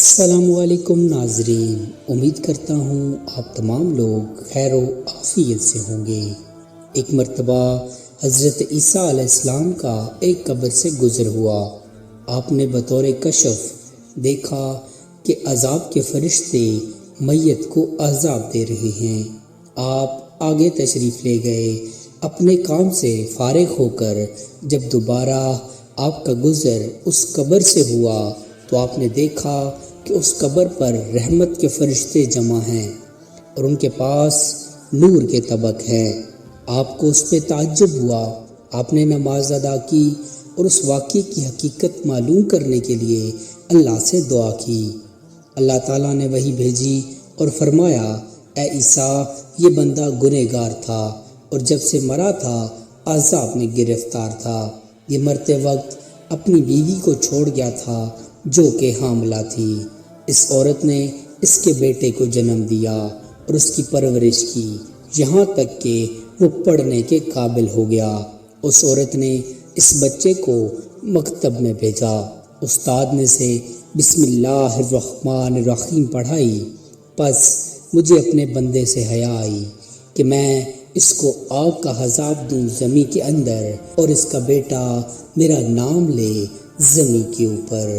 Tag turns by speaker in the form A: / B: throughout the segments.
A: السلام علیکم ناظرین، امید کرتا ہوں آپ تمام لوگ خیر و عافیت سے ہوں گے۔ ایک مرتبہ حضرت عیسیٰ علیہ السلام کا ایک قبر سے گزر ہوا۔ آپ نے بطور کشف دیکھا کہ عذاب کے فرشتے میت کو عذاب دے رہے ہیں۔ آپ آگے تشریف لے گئے۔ اپنے کام سے فارغ ہو کر جب دوبارہ آپ کا گزر اس قبر سے ہوا تو آپ نے دیکھا کہ اس قبر پر رحمت کے فرشتے جمع ہیں اور ان کے پاس نور کے طبق ہیں۔ آپ کو اس پہ تعجب ہوا۔ آپ نے نماز ادا کی اور اس واقعے کی حقیقت معلوم کرنے کے لیے اللہ سے دعا کی۔ اللہ تعالیٰ نے وحی بھیجی اور فرمایا، اے عیسیٰ، یہ بندہ گنہگار تھا اور جب سے مرا تھا عذاب میں گرفتار تھا۔ یہ مرتے وقت اپنی بیوی کو چھوڑ گیا تھا جو کہ حاملہ تھی۔ اس عورت نے اس کے بیٹے کو جنم دیا اور اس کی پرورش کی یہاں تک کہ وہ پڑھنے کے قابل ہو گیا۔ اس عورت نے اس بچے کو مکتب میں بھیجا۔ استاد نے سے بسم اللہ الرحمن الرحیم پڑھائی۔ پس مجھے اپنے بندے سے حیا آئی کہ میں اس کو آگ کا عذاب دوں زمین کے اندر اور اس کا بیٹا میرا نام لے زمین کے اوپر۔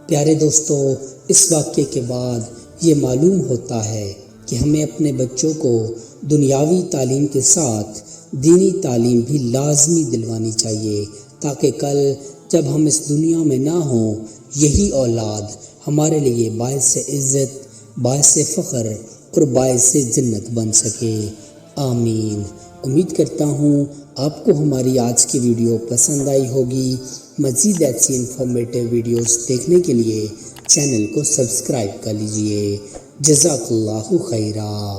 A: پیارے دوستو، اس واقعے کے بعد یہ معلوم ہوتا ہے کہ ہمیں اپنے بچوں کو دنیاوی تعلیم کے ساتھ دینی تعلیم بھی لازمی دلوانی چاہیے، تاکہ کل جب ہم اس دنیا میں نہ ہوں یہی اولاد ہمارے لیے باعث عزت، باعث فخر اور باعث جنت بن سکے۔ آمین۔ امید کرتا ہوں آپ کو ہماری آج کی ویڈیو پسند آئی ہوگی۔ مزید ایسی انفارمیٹیو ویڈیوز دیکھنے کے لیے چینل کو سبسکرائب کر لیجئے۔ جزاک اللہ خیرہ۔